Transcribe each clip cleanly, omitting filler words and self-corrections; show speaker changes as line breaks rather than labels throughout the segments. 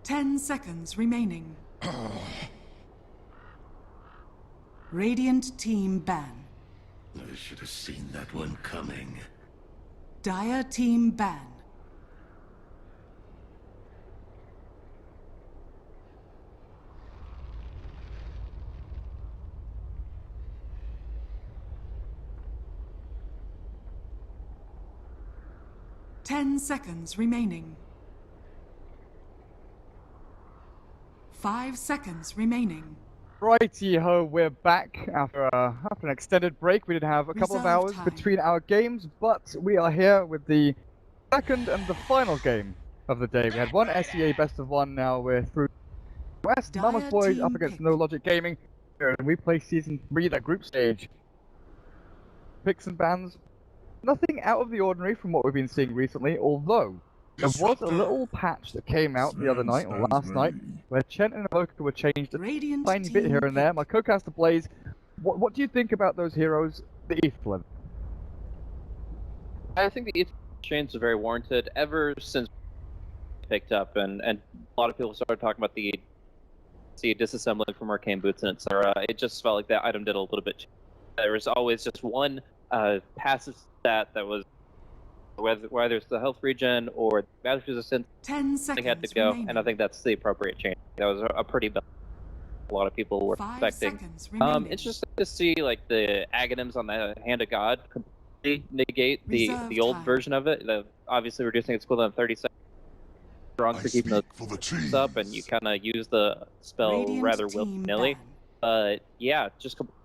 10 seconds remaining. Radiant team ban.
I should have seen that one coming.
Dire team ban. Ten seconds remaining. 5 seconds remaining.
Righty-ho, we're back after an extended break. We did have a couple of
Reserve
hours
time.
between our games, but we are here with the second and the final game of the day. We had one SEA best of one, now we're through West.
Dire
Mammoth Boys
team
up against
pick.
No Logic Gaming, and we play Season 3, the group stage. Picks and bans, nothing out of the ordinary from what we've been seeing recently, although there was a little patch that came out the other night, or last night, where Chen and Evoker were changed a
Radiant
tiny bit
team
here and there.
pick.
My co-caster Blaze, what do you think about those heroes, the Ethlin?
I think the ETH change is very warranted ever since picked up, and a lot of people started talking about the disassembling from Arcane Boots and etc. It just felt like that item did a little bit. There was always just one passive stat that was whether it's the health regen or magic resistance.
10
I
seconds
had to go,
remaining.
and I think that's the appropriate change. That was a pretty bad. A lot of people were
5
expecting.
seconds remaining.
Interesting to see like the aghanims on the Hand of God completely negate
Reserve
the old
time.
version of it. Obviously reducing its cooldown 30 seconds. Strong for keeping those up, and you kind of use the spell
Radiant
rather
team
willy-nilly.
ban.
But yeah, just complete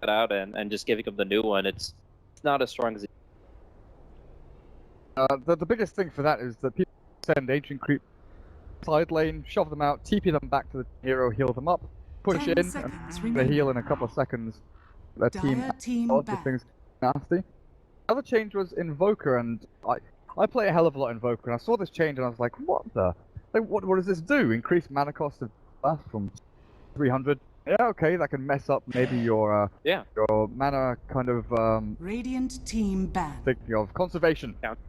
it out and just giving them the new one. It's not as strong as.
The biggest thing for that is that people send Ancient Creep side lane, shove them out, TP them back to the hero, heal them up, push
10
in,
seconds
and they
remaining.
heal in a couple of seconds. Their team
Dire team
odd,
ban.
if things nasty. Other change was Invoker, and I play a hell of a lot Invoker, and I saw this change and I was like, what the? Like, what does this do? Increase mana cost of buff from 300. Yeah, okay, that can mess up maybe your mana kind of
Radiant team ban.
thinking of conservation.
Count.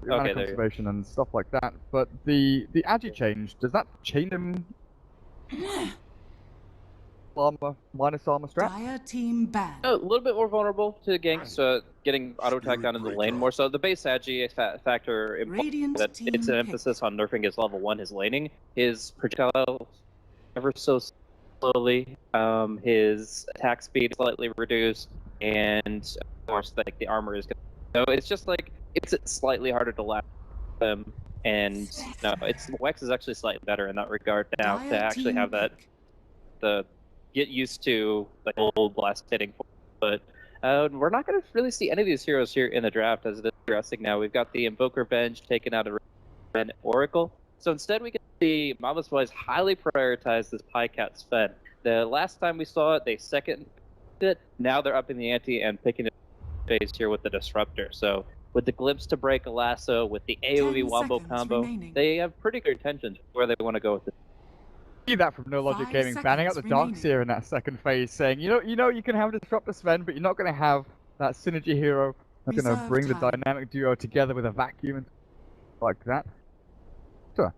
Your mana
Okay, there you go.
conservation and stuff like that. But the agi change, does that chain him armor minus armor strat?
Dire team ban.
A little bit more vulnerable to ganks, getting auto attack down in the lane more so. The base agi factor implies
Radiant
that
team
it's an
pick.
emphasis on nerfing his level 1, his laning. His projectiles ever so slowly, his attack speed slightly reduced, and of course like the armor is so it's just like it's slightly harder to last them, and no, it's Wex is actually slightly better in that regard now
Dire
to actually
team
have that
pick.
the get used to like old blast hitting. But we're not going to really see any of these heroes here in the draft as it is progressing now. We've got the Invoker bench taken out of Ren Oracle. So instead we can see Mama's Boys highly prioritize this Pycat Sven. The last time we saw it, they seconded it. Now they're up in the ante and picking it phase here with the Disruptor. So with the Glimpse to break a lasso, with the AoE
10
wombo
seconds
combo,
remaining.
they have pretty good intentions where they want to go with it.
See that from No Logic
5
Gaming, banning out the
seconds
Dark
remaining.
Seer in that second phase, saying, you know, you can have Disruptor Sven, but you're not going to have that synergy hero that's going to
Reserve
bring the
time.
dynamic duo together with a vacuum and like that. So,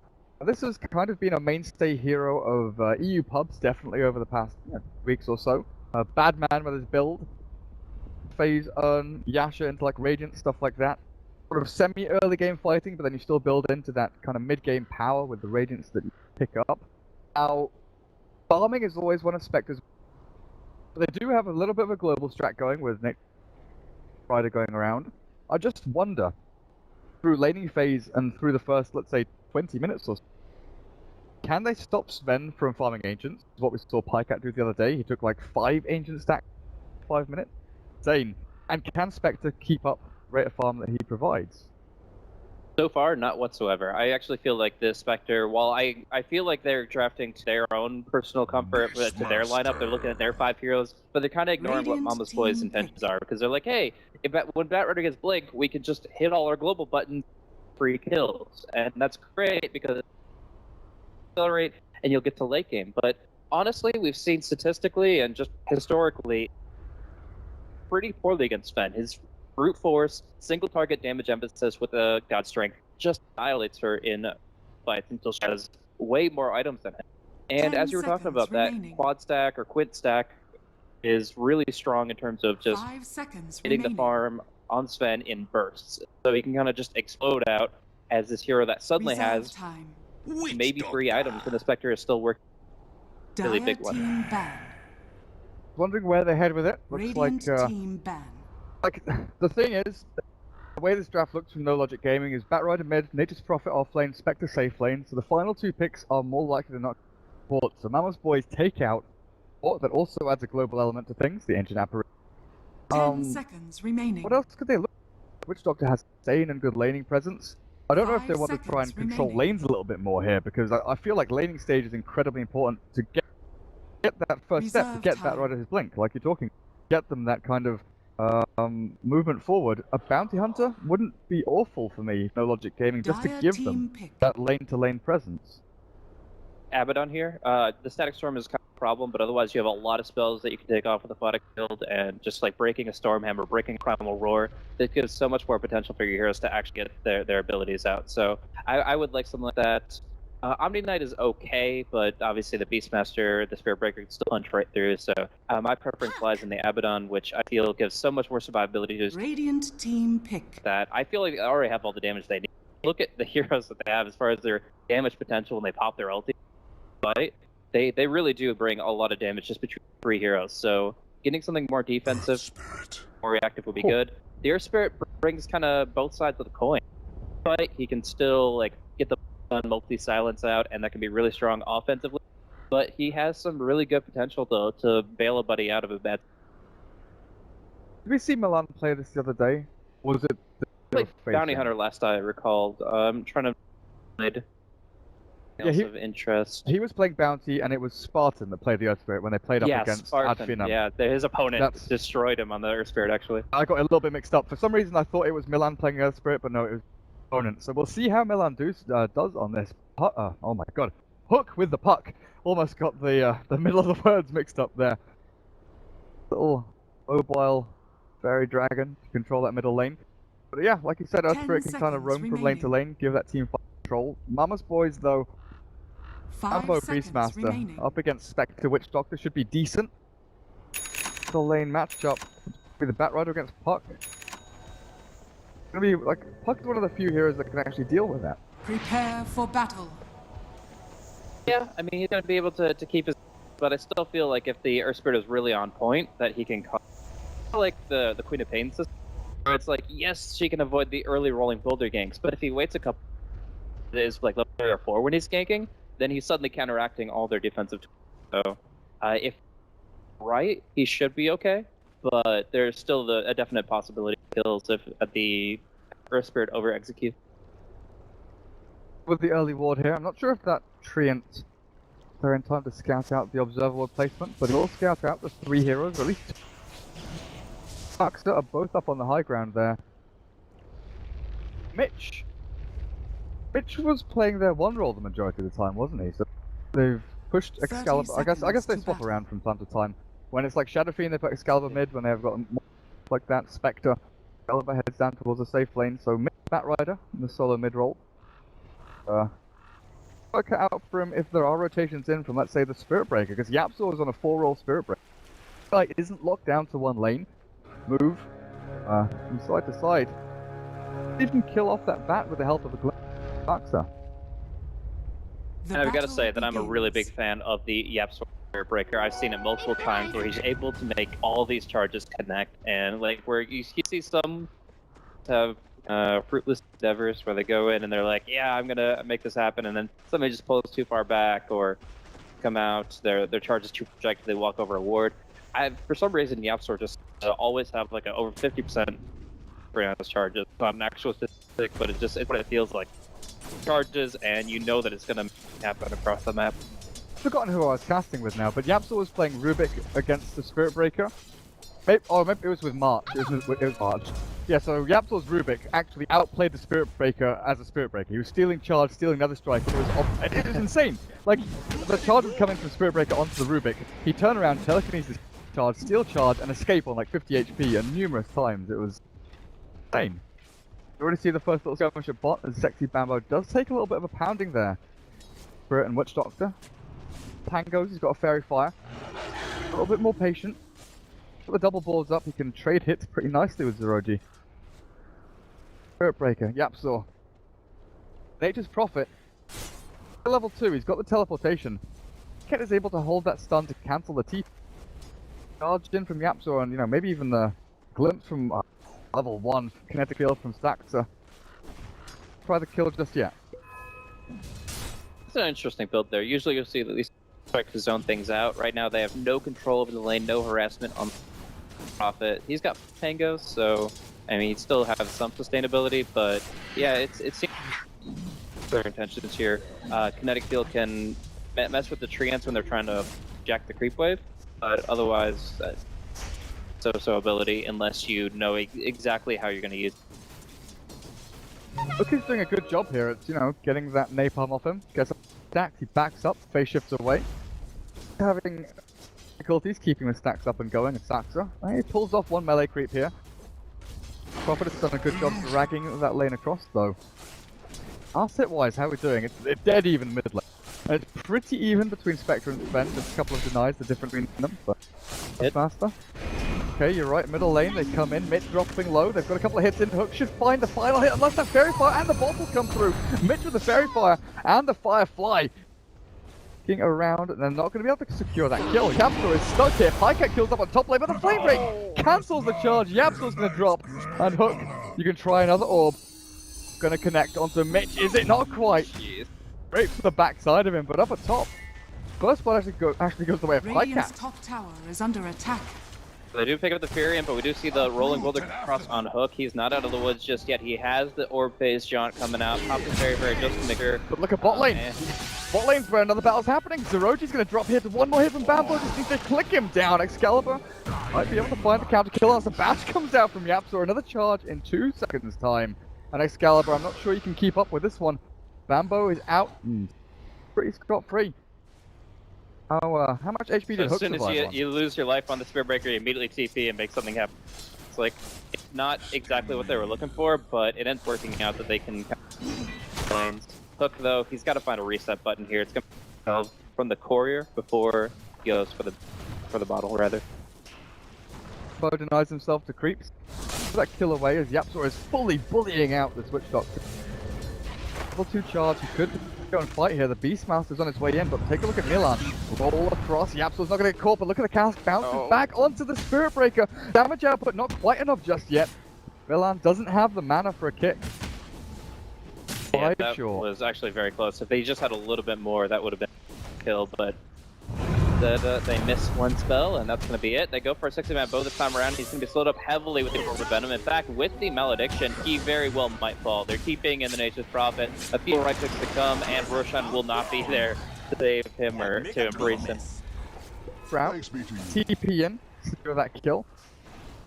this has kind of been a mainstay hero of EU pubs, definitely over the past weeks or so. Badman with his build, phase Yasha into like Radiant, stuff like that. Sort of semi-early game fighting, but then you still build into that kind of mid-game power with the Radiants that you pick up. Now, farming is always one of Spectre's. They do have a little bit of a global strat going with Nick Rider going around. I just wonder, through laning phase and through the first, let's say, 20 minutes or so, can they stop Sven from farming Ancients? What we saw Pycat do the other day. He took like 5 Ancient stacks in 5 minutes. Insane. And can Spectre keep up rate of farm that he provides?
So far, not whatsoever. I actually feel like this Spectre, while I feel like they're drafting to their own personal comfort, to their lineup, they're looking at their 5 heroes, but they're kind of ignoring
Radiant
what Mama's Boys'
team
intentions
pick.
are, because they're like, hey, when Batrider gets Blink, we can just hit all our global buttons, free kills, and that's great because it accelerate and you'll get to late game. But honestly, we've seen statistically and just historically pretty poorly against Sven. His brute force, single target damage emphasis with a God Strength just annihilates her in fights until she has way more items than him. And
10
as you were talking
seconds
about, that
remaining.
quad stack or quint stack is really strong in terms of just
5 seconds
hitting
remaining.
the farm on Sven in bursts. So he can kind of just explode out as this hero that suddenly
Reserve
has
time.
maybe 3 items, and the Spectre is still working. Really
Dire
big one.
team ban.
Wondering where they head with it. Looks
Radiant
like
team ban.
the thing is, the way this draft looks from No Logic Gaming is Batrider mid, Nature's Prophet off lane, Spectre safe lane. So the final 2 picks are more likely than not support. So Mama's Boys take out support that also adds a global element to things, the ancient apparition.
10 seconds remaining.
What else could they look? Witch Doctor has insane and good laning presence. I don't know if they
5
want to try and
seconds
control
remaining.
lanes a little bit more here, because I feel like laning stage is incredibly important to get that first step, to
Reserve
get
time.
Batrider his blink, like you're talking. Get them that kind of movement forward. A bounty hunter wouldn't be awful for me, No Logic Gaming, just to
Dire
give
team
them
pick.
that lane-to-lane presence.
Abaddon here. The Static Storm is kind of a problem, but otherwise you have a lot of spells that you can take off with the Photic Field, and just like breaking a Stormhammer, breaking Primal Roar, that gives so much more potential for your heroes to actually get their abilities out. So I would like something like that. Omni Knight is okay, but obviously the Beastmaster, the Spirit Breaker can still punch right through, so my preference lies in the Abaddon, which I feel gives so much more survivability to
Radiant team pick.
that. I feel like they already have all the damage they need. Look at the heroes that they have as far as their damage potential when they pop their ulti. But they really do bring a lot of damage just between 3 heroes. So getting something more defensive, more reactive would be good. The Earth Spirit brings kind of both sides of the coin. But he can still like get the multi-silence out, and that can be really strong offensively. But he has some really good potential though to bail a buddy out of a bad.
Did we see Milan play this the other day? Or was it
Like Bounty Hunter last I recalled. I'm trying to find of interest.
He was playing Bounty, and it was Spartan that played the Earth Spirit when they played up against
Spartan.
Adfinum.
Yeah, his opponent destroyed him on the Earth Spirit, actually.
I got a little bit mixed up. For some reason, I thought it was Milan playing Earth Spirit, but no, it was opponent. So we'll see how Milan does on this. Oh my god. Hook with the puck. Almost got the middle of the words mixed up there. Little mobile fairy dragon to control that middle lane. But yeah, like you said, Earth
10
Spirit can kind of roam
seconds
from lane to lane, give that team control. Mama's Boys, though,
5
Ambo
seconds
Beastmaster
remaining.
up against Spectre Witch Doctor should be decent. The lane matchup with the Batrider against Puck. Gonna be like Puck's one of the few heroes that can actually deal with that.
Prepare for battle.
Yeah, I mean, he's going to be able to keep his... But I still feel like if the Earth Spirit is really on point, that he can... Like the Queen of Pain system, where it's like, yes, she can avoid the early rolling boulder ganks, but if he waits a couple... It is like level 3 or 4 when he's ganking, then he's suddenly counteracting all their defensive tools. So, if right, he should be okay, but there's still a definite possibility of kills if the Earth Spirit over-executes.
With the early ward here, I'm not sure if that Treant they're in time to scout out the observer ward placement, but he'll scout out the 3 heroes, or at least Pucks that are both up on the high ground there. Mitch was playing their 1 role the majority of the time, wasn't he? So they've pushed
30
Excalibur. I guess
seconds
they
to
swap
battle.
around from time to time. When it's like Shadow Fiend, they put Excalibur mid. When they've got more like that, Spectre, Excalibur heads down towards the safe lane. So mid Batrider in the solo mid role. Work it out for him if there are rotations in from, let's say, the Spirit Breaker, because Yapzor is on a 4-role Spirit Breaker. Like, isn't locked down to 1 lane. Move from side to side. Even kill off that bat with the help of a Gluxer.
The
And I've got to
battle
say that I'm a really
begins.
big fan of the Yapzor Spirit Breaker. I've seen it multiple times where he's able to make all these charges connect, and like where you see some have fruitless endeavors where they go in and they're like, yeah, I'm gonna make this happen, and then somebody just pulls too far back or come out, their charge is too projected, they walk over a ward. For some reason, Yapzor just always have like a over 50% rate on his charges. It's not an actual statistic, but it's what it feels like. Charges, and you know that it's gonna happen across the map.
I've forgotten who I was casting with now, but Yapzor was playing Rubik against the Spirit Breaker. Maybe it was with March. It was March. Yeah, so Yapzor's Rubik actually outplayed the Spirit Breaker as a Spirit Breaker. He was stealing charge, stealing another strike, and it was insane. Like, the charge was coming from Spirit Breaker onto the Rubik. He turned around, telekinesis charge, steal charge, and escape on like 50 HP, and numerous times. It was insane. You already see the first little skirmish at bot, as Sexy Bambo does take a little bit of a pounding there. Spirit and Witch Doctor. Pangos, he's got a Fairy Fire. A little bit more patient. Put the double boards up, he can trade hits pretty nicely with Zeroji. Spirit Breaker, Yapzor. Nature's Prophet. Level 2, he's got the teleportation. Ket is able to hold that stun to cancel the TP. Charge in from Yapzor and, you know, maybe even the glimpse from level 1 kinetic field from Staxa. Try the kill just yet.
It's an interesting build there. Usually you'll see that these try to zone things out. Right now they have no control over the lane, no harassment on Prophet. He's got Pangos, so I mean he still has some sustainability, but yeah, it seems their intentions here. Kinetic field can mess with the tree ants when they're trying to jack the creep wave, but otherwise so ability unless you know exactly how you're going to use it.
Look, he's doing a good job here. It's, you know, getting that napalm off him. Gets stacked, he backs up, phase shifts away. Having difficulties keeping the stacks up and going at Saxa. He pulls off one melee creep here. Prophet has done a good job dragging that lane across though. Arset wise, how are we doing? It's dead even mid lane. And it's pretty even between Spectre and Sven. Just a couple of denies, the difference between them, but it's faster. Okay, you're right, middle lane, they come in, Mitch dropping low, they've got a couple of hits in, Hook should find the final hit unless that Fairy Fire and the bottle come through. Mitch with the Fairy Fire and the Firefly. Looking around, and they're not going to be able to secure that kill. Yapzor is stuck here, Pycat kills up on top lane, but the Flame Break cancels the charge, Yapzor's going to drop, and Hook, you can try another orb. Going to connect onto Mitch, is it not quite? Great for the backside of him, but up at top. First blood actually goes the way of
Radiant's
Pycat.
top tower is under attack.
They do pick up the Furion, but we do see the rolling boulder cross on Hook. He's not out of the woods just yet. He has the orb phase jaunt coming out. Pops is very just to make sure.
But look at bot lane. Bot lane's where another battle's happening. Zeroji's going to drop here to one more hit from Bambo. Just needs to click him down. Excalibur might be able to find the counter kill as the bash comes out from Yapzor. Another charge in 2 seconds time. And Excalibur, I'm not sure you can keep up with this one. Bambo is out. Pretty scot-free. How much HP did Hook survive on?
As soon as you lose your life on the Spirit Breaker, you immediately TP and make something happen. It's like, it's not exactly what they were looking for, but it ends working out that they can... Hook, though, he's got to find a reset button here. It's going to be from the courier before he goes for the bottle, rather.
Bo denies himself to creeps. That kill away as Yapzor is fully bullying out the Switch Doctor. Level 2 charge, he could go and fight here. The Beastmaster's on its way in, but take a look at Milan. Roll across, Yapzor's not going to get caught, but look at the cast bounces back onto the Spirit Breaker. Damage output not quite enough just yet. Milan doesn't have the mana for a kick.
Yeah, that was actually very close. If they just had a little bit more, that would have been a kill, but they miss one spell, and that's going to be it. They go for a 60-man bow this time around. He's going to be slowed up heavily with the Orb of Venom. In fact, with the Malediction, he very well might fall. They're keeping in the Nature's Prophet. A few right clicks to come, and Roshan will not be there to save him or to embrace him.
Sprout, TP in, secure that kill.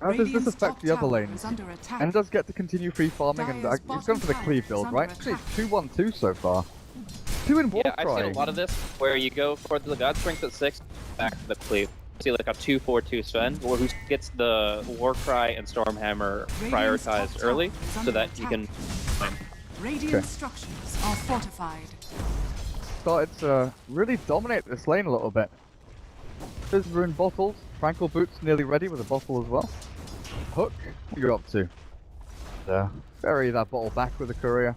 How does this affect the other lanes? And does get to continue free farming, and he's gone for the cleave build, right? Actually, it's 2-1-2 so far. 2 in
Yeah, I've seen a lot of this where you go for the God Strength at 6, back to the cleave. See like a 2-4-2 Sven, or who gets the Warcry and Stormhammer prioritized early, so that you can...
Radiant structures are fortified.
Started to really dominate this lane a little bit. There's ruined bottles. Tranquil Boots nearly ready with a bottle as well. Hook, what are you up to? Bury that bottle back with a courier.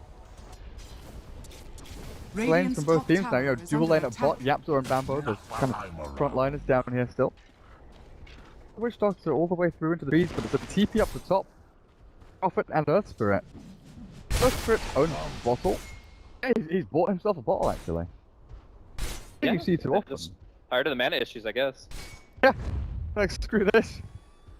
Lanes from both teams now, you know, dual lane at bot, Yapzor and Bambo, there's kind of front liners down here still. Witch Doctor all the way through into the bees, but it's a TP up the top. Prophet and Earth Spirit. Earth Spirit's own bottle. Yeah, he's bought himself a bottle actually.
Yeah,
you see too often.
Just tired of the mana issues, I guess.
Yeah, like screw this.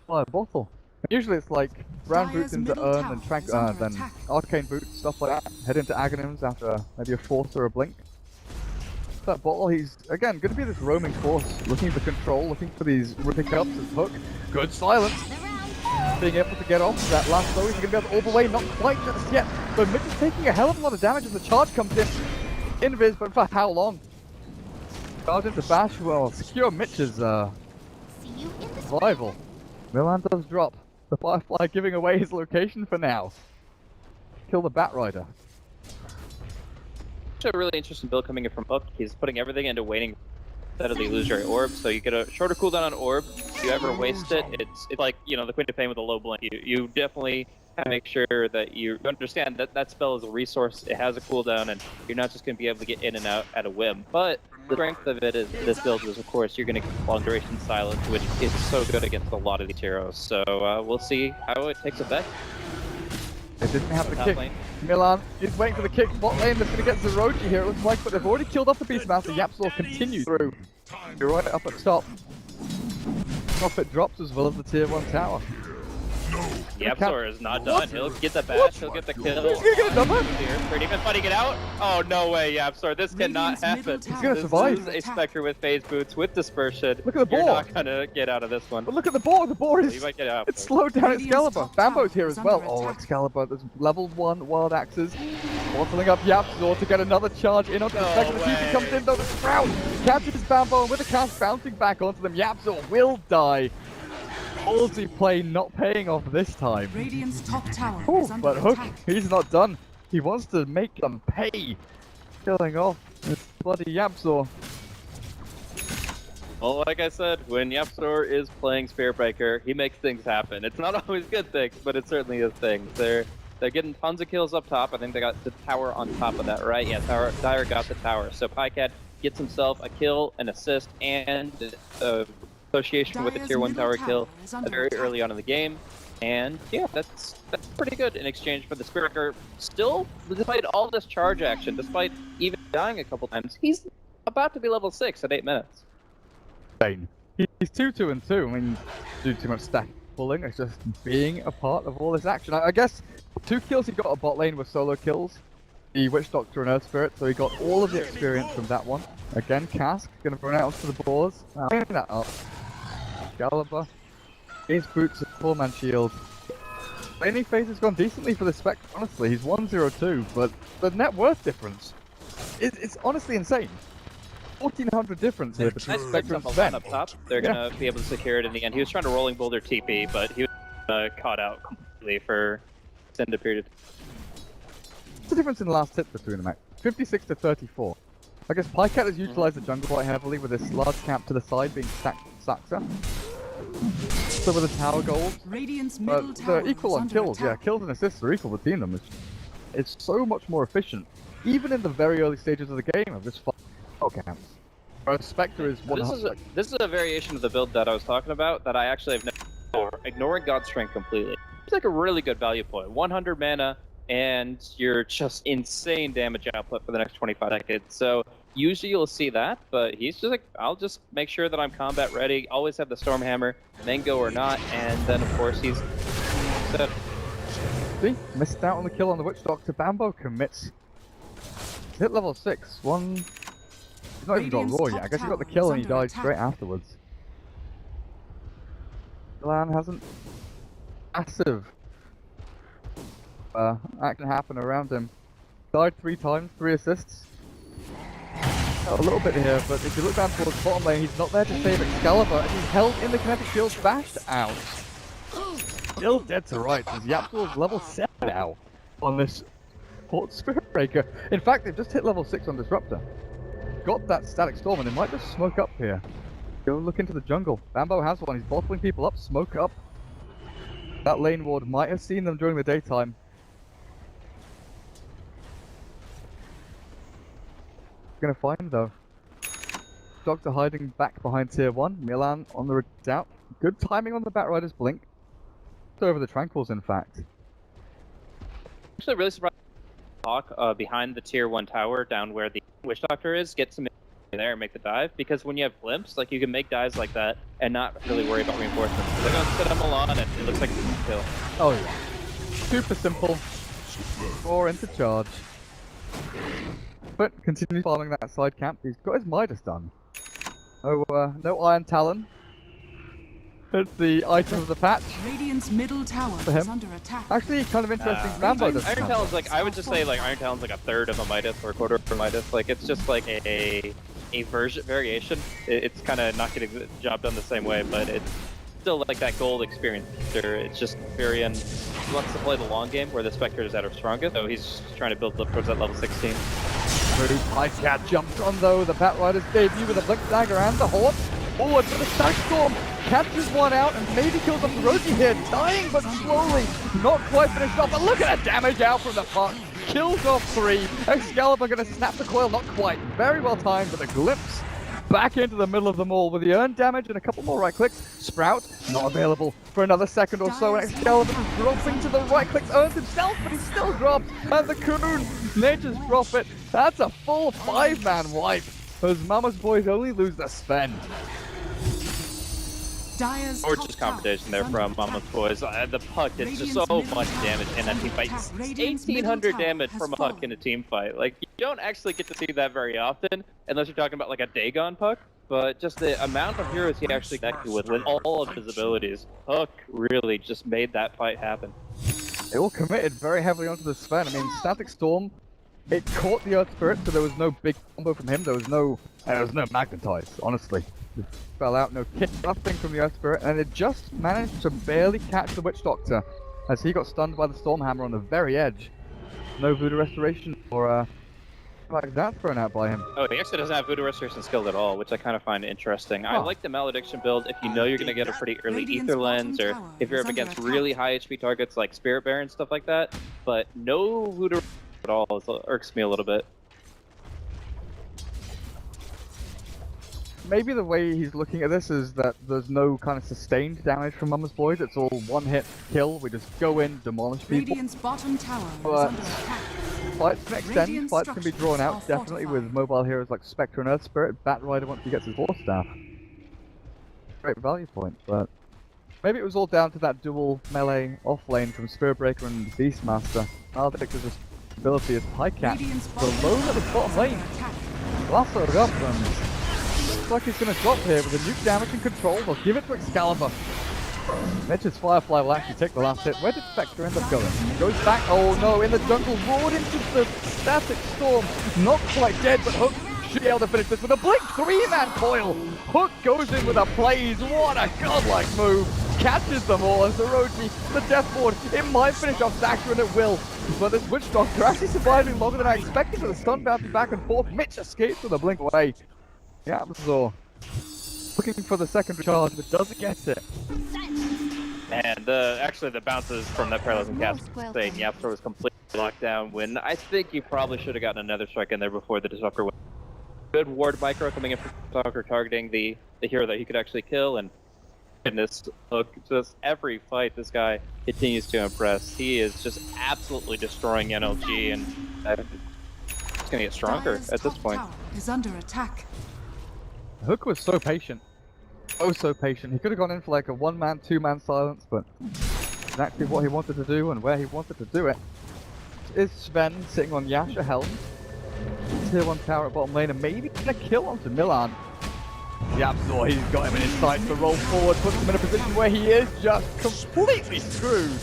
Buy a bottle. Usually it's like brown boots into Urn and then arcane boots, stuff like that. Head into Aghanims after maybe a force or a blink. That bottle, he's again going to be this roaming force, looking for control, looking for these pickups as Hook. Good silence. Being able to get off that last blow, he's going to be able to orb away, not quite just yet. But Mitch is taking a hell of a lot of damage as the charge comes in. Invis, but for how long? Charge into Bash, well, secure Mitch's survival. Milan does drop. The Firefly giving away his location for now. Kill the Bat Rider.
actually a really interesting build coming in from Hook. He's putting everything into waiting instead of the illusory orb, so you get a shorter cooldown on orb. If you ever waste it, it's like, you know, the Queen of Pain with a low blink. You definitely have to make sure that you understand that that spell is a resource, it has a cooldown, and you're not just going to be able to get in and out at a whim. But the strength of it is this build is, of course, you're going to get long duration silence, which is so good against a lot of these heroes. So we'll see how it takes effect.
They didn't have the kick. Milan is waiting for the kick. Bot lane, that's going to get Zeroji here, it looks like, but they've already killed off the Beastmaster. Yapzor continues through. You're right up at the top. Profit drops as well as the tier 1 tower.
Yapzor is not done. He'll get the bash, he'll get the kill.
He's gonna get a double?
Pretty even fighting it out. Oh, no way, Yapzor. This cannot happen.
He's gonna survive.
This is a Spectre with phase boots, with dispersion.
Look at the boar.
You're not gonna get out of this one.
But look at the boar. The boar is...
You might get out.
It's slowed down Excalibur. Bambo's here as well. Oh, Excalibur. There's level 1 wild axes. Waddling up Yapzor to get another charge in onto the second. The TP comes in though. The Sprout catches Bambo, and with the cast bouncing back onto them, Yapzor will die. Ballsy play not paying off this time.
Radiant's top tower
Ooh,
is under
but Hook,
attack.
he's not done. He wants to make them pay. Killing off this bloody Yapzor.
Well, like I said, when Yapzor is playing Spiritbreaker, he makes things happen. It's not always good things, but it certainly is things. They're getting tons of kills up top. I think they got the tower on top of that, right? Yeah, Dyer got the tower. So Pycat gets himself a kill, an assist, and association with the tier 1 tower kill very early on in the game. And yeah, that's pretty good in exchange for the Spiritbreaker. Still, despite all this charge action, despite even dying a couple times, he's about to be level 6 at 8 minutes.
Bane. He's 2-2 and 2. I mean, do too much stack pulling. It's just being a part of all this action. I guess 2 kills he got at bot lane were solo kills. The Witch Doctor and Earth Spirit, so he got all of the experience from that one. Again, Cask gonna run out onto the boars. Clean that up. Excalibur. His boots, a 4-man shield. Laning phase has gone decently for the Spectre, honestly. He's 1-0-2, but the net worth difference it's honestly insane. 1,400 difference here between Spectre and Sven.
Up top, they're gonna be able to secure it in the end. He was trying to rolling boulder TP, but he was caught out completely for an extended period.
What's the difference in the last hit between them? 56 to 34. I guess Pycat has utilized the jungle quite heavily with this large camp to the side being Saxa. So with the tower gold,
Radiant's middle
but
tower
they're equal
is
on
under
kills.
attack.
Yeah, kills and assists are equal between them. It's so much more efficient, even in the very early stages of the game of this fight. Camps. Whereas Spectre is 100.
This is a variation of the build that I was talking about that I actually have never before, ignoring God's Strength completely. It's like a really good value point. 100 mana, and you're just insane damage output for the next 25 seconds. So usually you'll see that, but he's just like, I'll just make sure that I'm combat ready, always have the Stormhammer, Mango or not, and then of course he's set.
See, missed out on the kill on the Witch Doctor. Bambo commits. Hit level 6. He's not even got Roar yet. I guess he got the kill and he died straight afterwards. Milan hasn't massive action happen around him. Died 3 times, 3 assists. Got a little bit here, but if you look down towards the bottom lane, he's not there to save Excalibur, and he's held in the kinetic shield, bashed out. Still dead to rights, as Yapzor's level 7 now on this Port Spirit Breaker. In fact, they've just hit level 6 on Disruptor. Got that Static Storm, and they might just smoke up here. Go look into the jungle. Bambo has one, he's bottling people up, smoke up. That lane ward might have seen them during the daytime. Gonna find though. Doctor hiding back behind tier 1. Milan on the redoubt. Good timing on the Batrider's blink. Over the Tranquils, in fact.
Actually, really surprised. Talk behind the tier 1 tower, down where the Witch Doctor is, get some there and make the dive. Because when you have glimpse, like you can make dives like that and not really worry about reinforcements. So they're gonna sit on Milan, and it looks like a kill.
Oh yeah, super simple. 4 into charge. But continue farming that side camp. He's got his Midas done. Oh, no Iron Talon. It's the item of the patch.
Radiant's middle tower
For him.
is under attack.
Actually, kind of interesting. Rambo doesn't
Iron
have
Talon's
it.
like, I would just say like Iron Talon's like a third of a Midas or a quarter of a Midas. Like it's just like a variation. It's kind of not getting the job done the same way, but it's still like that gold experience. It's just Varian wants to play the long game where the Spectre is at her strongest, so he's trying to build up towards that level 16.
through. Cat jumps on though. The Batrider's debut with a Blink Dagger and the Hawk. Forward for the Stack Storm. Catches one out and maybe kills off the Rosie here. Dying but slowly. Not quite finished off. But look at the damage out from the puck. Kills off 3. Excalibur gonna snap the coil. Not quite. Very well timed with a glimpse. Back into the middle of them all with the earned damage and a couple more right clicks. Sprout, not available for another second or so, and Excalibur dropping to the right clicks, earns himself, but he still drops, and the Coon, Nature's Prophet, that's a full 5-man wipe, as Mama's boys only lose the Sven.
Dire's
Gorgeous
top
confrontation
tower
there
is
from
under
Mama's
attack.
boys. The puck did
Radiant's
so
middle
much
tower
damage in that
is
team
under
fight.
attack. Radiant's middle
1800
tower
damage
has
from a puck
fallen.
in a team fight. Like, you don't actually get to see that very often, unless you're talking about like a Dagon puck. But just the amount of heroes he actually connected with all of his abilities, Hook really just made that fight happen.
They all committed very heavily onto the Sven. I mean, Static Storm, it caught the Earth Spirit, so there was no big combo from him. There was no magnetize, honestly. It fell out, no kick, nothing from the Earth Spirit, and it just managed to barely catch the Witch Doctor as he got stunned by the Storm Hammer on the very edge. No Voodoo Restoration or like that thrown out by him.
Oh, he actually doesn't have Voodoo Restoration skilled at all, which I kind of find interesting. I like the Malediction build if you know you're going to get a pretty early
Radiant's
Ether
bottom
Lens, or
tower
if you're
is
up
under
against
attack.
really high HP targets like Spirit Bear and stuff like that. But no Voodoo at all irks me a little bit.
Maybe the way he's looking at this is that there's no kind of sustained damage from Mama's Boys. It's all one hit kill. We just go in, demolish people.
Radiant's bottom tower is
But
under attack.
fights can extend,
Radiant
fights can be drawn
structures
out,
are
definitely with
fortified.
mobile heroes like Spectre and Earth Spirit. Batrider once he gets his Force Staff. Great value point, but maybe it was all down to that dual melee off lane from Spirit Breaker and Beastmaster. Maledictor's ability is High Cat.
Radiant's
The
bottom
lone
tower
at the bottom
is
lane.
under attack.
Lassoed up and looks like he's going to drop here with the nuke damage and control. They'll give it to Excalibur. Mitch's Firefly will actually take the last hit. Where did Spectre end up going? Goes back. Oh no, in the jungle, roared into the Static Storm. Not quite dead, but Hook should be able to finish this with a blink 3-man coil. Hook goes in with a blaze. What a godlike move. Catches them all as Orochi, the Death Ward. It might finish off Zactor and it will. But this Witch Doctor actually surviving longer than I expected with a stun bouncing back and forth. Mitch escapes with a blink away. Yeah, Absol looking for the second charge, but doesn't get it.
And actually the bounces from that Paralyzing Cast saying Yapster was completely locked down when I think you probably should have gotten another strike in there before the Disruptor went. Good ward micro coming in from Stalker targeting the hero that he could actually kill, and goodness, Hook, just every fight this guy continues to impress. He is just absolutely destroying NLG, and it's going to get stronger
Dire's
at this
top
point.
tower is under attack.
Hook was so patient. Oh, so patient. He could have gone in for like a 1-man, 2-man silence, but exactly what he wanted to do and where he wanted to do it. Is Sven sitting on Yasha Helm? Tier 1 tower at bottom lane and maybe gonna kill onto Milan. The Absol, he's got him in his sights to roll forward, puts him in a position where he is just completely screwed.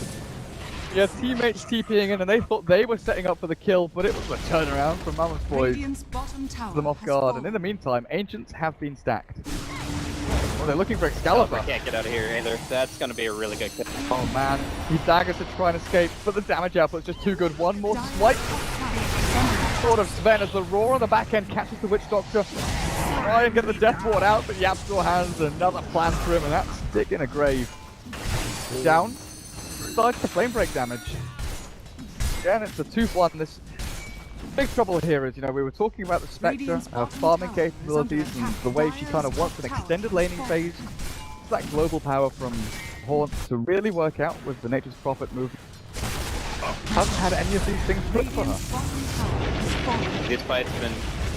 Yeah, teammates TPing in and they thought they were setting up for the kill, but it was a turnaround from Mammoth Boys.
Radiant's bottom tower
Them off
has
guard,
fallen.
and in the meantime, Ancients have been stacked. Well, they're looking for Excalibur.
Can't get out of here either. That's going to be a really good kill.
Oh man, he daggers to try and escape, but the damage output's just too good. One more swipe, sort of Sven as the roar on the back end catches the Witch Doctor. Try and get the Death Ward out, but Yap still has another plan for him, and that's Dick in a grave. Down, starts the flame break damage. Again, it's a 2-1. This big trouble here is, you know, we were talking about the Spectre,
Radiant's
her
bottom
farming
tower is
capabilities,
under
and
attack.
the way she
Dire's
kind of wants an
top tower
extended
has
laning
fallen.
phase. It's that global power from Horn to really work out with the Nature's Prophet move. Hasn't had any of these things good for her.
Radiant's bottom tower is fallen.
This fight's been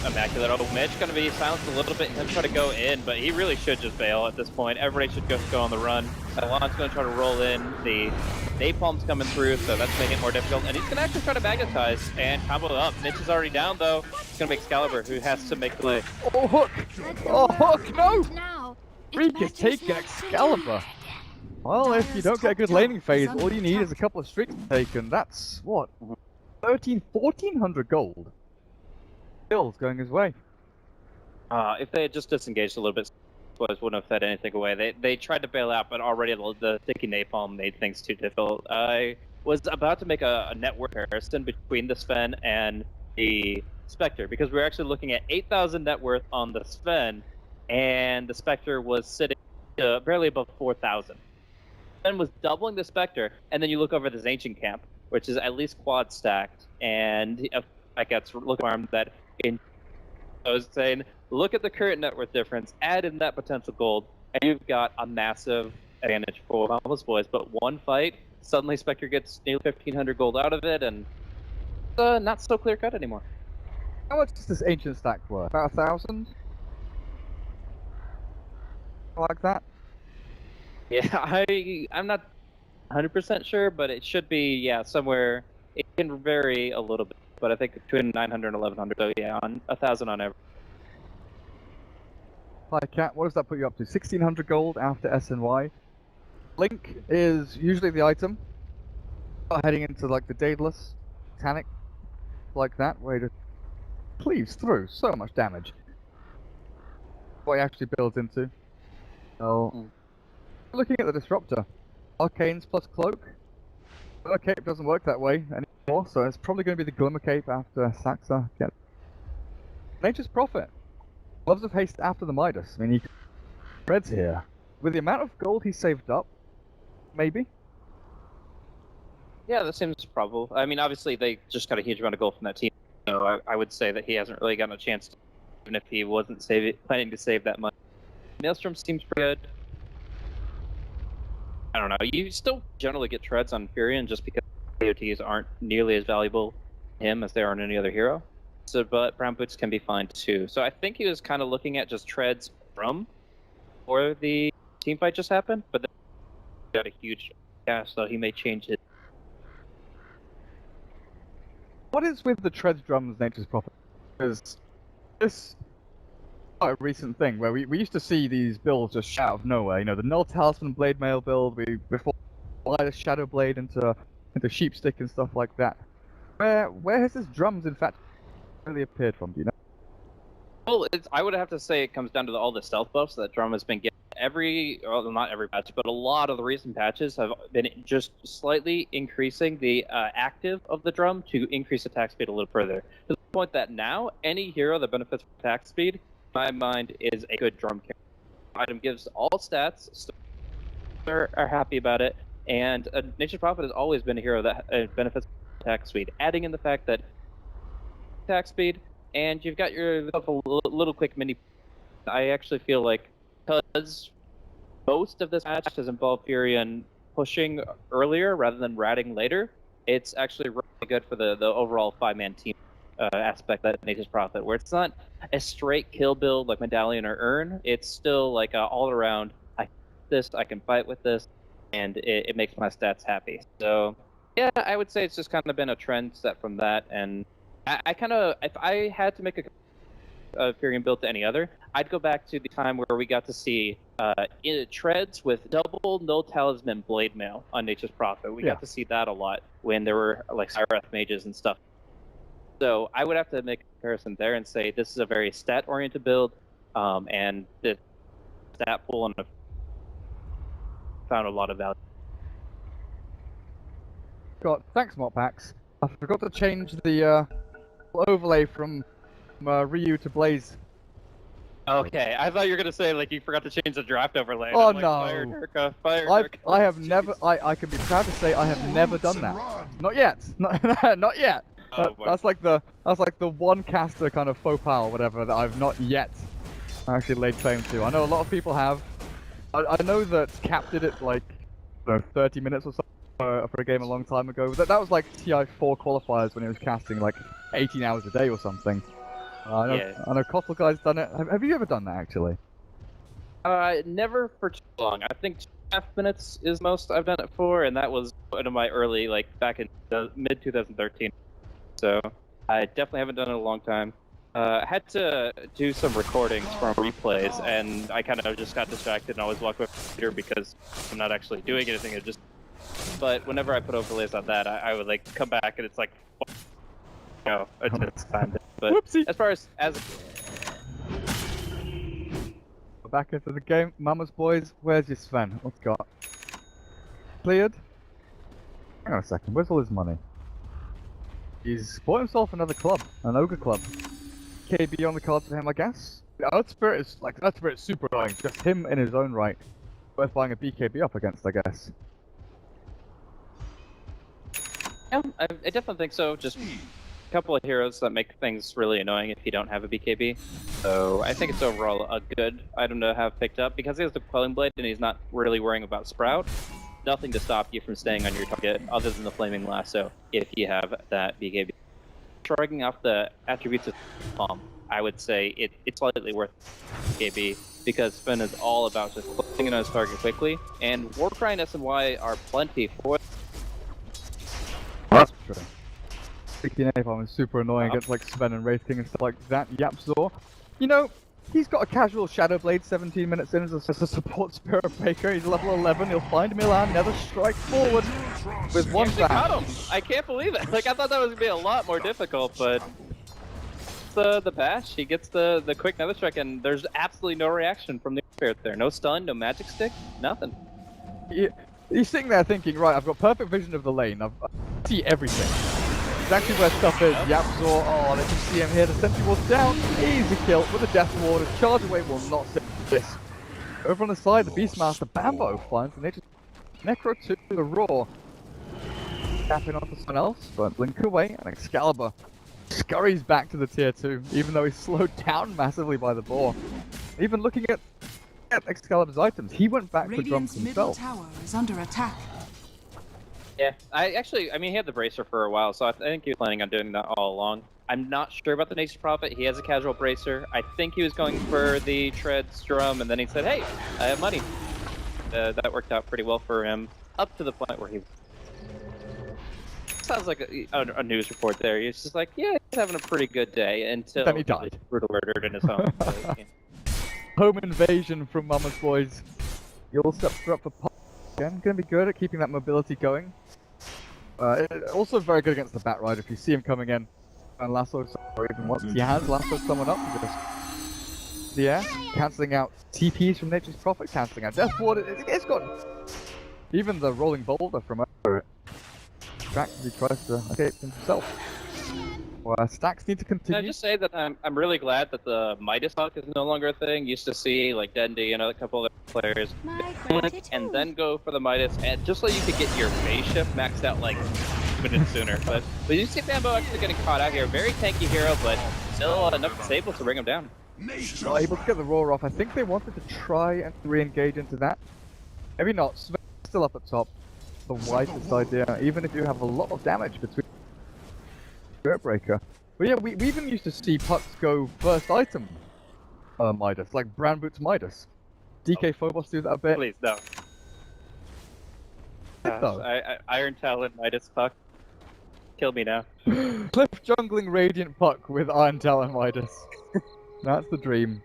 immaculate. Oh, Mitch going to be silenced a little bit. He's going to try to go in, but he really should just bail at this point. Everybody should just go on the run. Alon's going to try to roll in. The Napalm's coming through, so that's making it more difficult. And he's going to actually try to magnetize and combo up. Mitch is already down, though. It's going to be Excalibur who has to make the play.
Oh, Hook! Oh, Hook, no!
Now,
Freak is taking Excalibur. Well, if you don't get a good laning phase, all you need is a couple of streaks taken. That's, what, 1,400 gold? Bill's going his way.
If they had just disengaged a little bit, Boys wouldn't have fed anything away. They tried to bail out, but already the sticky napalm made things too difficult. I was about to make a network comparison between the Sven and the Spectre, because we're actually looking at 8,000 net worth on the Sven, and the Spectre was sitting barely above 4,000. Sven was doubling the Spectre, and then you look over this Ancient Camp, which is at least quad stacked, and I gets look armed that in. I was saying, look at the current net worth difference, add in that potential gold, and you've got a massive advantage for Mama's boys. But one fight, suddenly Spectre gets nearly 1,500 gold out of it, and it's not so clear cut anymore.
How much is this ancient stack worth? About 1,000? Like that?
Yeah, I'm not 100% sure, but it should be, yeah, somewhere. It can vary a little bit, but I think between 900 and 1,100, so yeah, on 1,000 on average.
Hi Cat, what does that put you up to? 1,600 gold after SNY. Link is usually the item. Heading into like the Daedalus, Titanic, like that, where it just cleaves through so much damage. What he actually builds into. So, looking at the Disruptor, Arcanes plus Cloak. Glimmer Cape doesn't work that way anymore, so it's probably going to be the Glimmer Cape after Saxa gets. Nature's Prophet. Gloves of Haste after the Midas. I mean, he Red's here. With the amount of gold he saved up, maybe?
Yeah, that seems probable. I mean, obviously, they just got a huge amount of gold from that team, so I would say that he hasn't really gotten a chance to, even if he wasn't planning to save that money. Maelstrom seems pretty good. I don't know. You still generally get treads on Furion just because AOTs aren't nearly as valuable to him as they are on any other hero. So, but Brown Boots can be fine too. So I think he was kind of looking at just treads from before the team fight just happened, but then he got a huge cast, so he may change it.
What is with the Treads Drums Nature's Prophet? Because this is quite a recent thing where we used to see these builds just out of nowhere. You know, the Null Talisman Blade Mail build, before the Shadow Blade into Sheepstick and stuff like that. Where has this drums in fact really appeared from, do you know?
Well, I would have to say it comes down to all the stealth buffs that Drum has been getting. Well, not every patch, but a lot of the recent patches have been just slightly increasing the active of the Drum to increase attack speed a little further. To the point that now, any hero that benefits from attack speed, in my mind, is a good Drum character. Item gives all stats, so are happy about it, and Nature's Prophet has always been a hero that benefits from attack speed. Adding in the fact that attack speed, and you've got your little quick mini. I actually feel like because most of this match has involved Furion pushing earlier rather than ratting later, it's actually really good for the overall 5-man team aspect that Nature's Prophet, where it's not a straight kill build like Medallion or Urn. It's still like all around. I can fight with this, and it makes my stats happy. So yeah, I would say it's just kind of been a trend set from that, and I kind of, if I had to make a Furion build to any other, I'd go back to the time where we got to see treads with double Null Talisman Blade Mail on Nature's Prophet. We got to see that a lot when there were like Syreth mages and stuff. So I would have to make a comparison there and say this is a very stat-oriented build, and the stat pool and found a lot of value.
Thanks, Moppax. I forgot to change the overlay from Ryu to Blaze.
Okay, I thought you were gonna say like you forgot to change the draft overlay.
Oh
like,
no!
Fire Durka, fire Durka.
I have never. I can be proud to say I have never done that. Not yet. Not yet. That's like the one caster kind of faux pas or whatever that I've not yet actually laid claim to. I know a lot of people have. I know that Cap did it like 30 minutes or so for a game a long time ago. That was like TI4 qualifiers when he was casting like 18 hours a day or something. I know Costal Guy's done it. Have you ever done that actually?
Never for too long. I think 2.5 minutes is most I've done it for, and that was one of my early, like back in mid 2013. So I definitely haven't done it in a long time. I had to do some recordings from replays, and I kind of just got distracted and always walked away from the computer because I'm not actually doing anything. But whenever I put overlays on that, I would like come back and it's like, it's time. But
whoopsie.
as far as
back into the game, Mama's boys. Where's your Sven? What's got? Cleared. Hang on a second. Where's all his money? He's bought himself another club, an ogre club. KB on the cards for him, I guess. The Earth Spirit is like Earth Spirit's super annoying. Just him in his own right. Worth buying a BKB up against, I guess.
Yeah, I definitely think so. Just a couple of heroes that make things really annoying if you don't have a BKB. So I think it's overall a good item to have picked up because he has the Quelling Blade and he's not really worrying about Sprout. Nothing to stop you from staying on your target other than the Flaming Lasso if you have that BKB. Shrugging off the attributes of Palm, I would say it's slightly worth BKB because Finn is all about just closing in on his target quickly, and Warcry and SNY are plenty for it.
That's true. 16 Napalm is super annoying against like Sven and Wraith King and stuff like that. Yapzor, you know, he's got a casual Shadow Blade 17 minutes in as a support Spirit Breaker. He's level 11. He'll find Milan, Nether Strike forward with one
got him. I can't believe it. Like I thought that was gonna be a lot more difficult, but the bash. He gets the quick Nether Strike, and there's absolutely no reaction from the Spirit there. No stun, no magic stick, nothing.
He's sitting there thinking, right, I've got perfect vision of the lane. I see everything. Exactly where stuff is. Yapzor, oh, they can see him here. The sentry ward's down. Easy kill with a Death Ward. A charge away will not save this. Over on the side, the Beastmaster Bambo finds the nature. Necro 2, the Raw. Tapping onto someone else, but blink away, and Excalibur scurries back to the tier 2, even though he's slowed down massively by the boar. Even looking at Excalibur's items, he went back for drums
Radiant's middle
himself.
tower is under attack.
Yeah, I mean, he had the bracer for a while, so I think he was planning on doing that all along. I'm not sure about the Nature's Prophet. He has a casual bracer. I think he was going for the Treads drum, and then he said, hey, I have money. That worked out pretty well for him, up to the point where he... Sounds like a news report there. He's just like, yeah, he's having a pretty good day, until
Then he died.
was brutal murdered in his home. So, yeah.
Home invasion from Mama's Boys. You'll step up for Pop. Again, gonna be good at keeping that mobility going. Also very good against the Bat Rider if you see him coming in. And Lasso, or even once he has lassoed someone up, he just yeah, cancelling out TPs from Nature's Prophet, cancelling out Death Ward. It's gone. Even the Rolling Boulder from over it. Practically tries to escape himself. Well, stacks need to continue.
Can I just say that I'm really glad that the Midas Huck is no longer a thing. Used to see like Dendy and a couple other players and then go for the Midas, and just so you could get your base shift maxed out like minutes sooner. But you see Bambo actually getting caught out here. Very tanky hero, but still enough disabled to bring him down.
Not able to get the roar off. I think they wanted to try and re-engage into that. Maybe not. Sven's still up at top. The wisest idea, even if you have a lot of damage between Spirit Breaker. But yeah, we even used to see Pucks go first item Midas, like Brown Boots Midas. DK Phobos do that a bit.
Please, no. Iron Talon Midas Puck. Kill me now.
Cliff jungling Radiant Puck with Iron Talon Midas. That's the dream.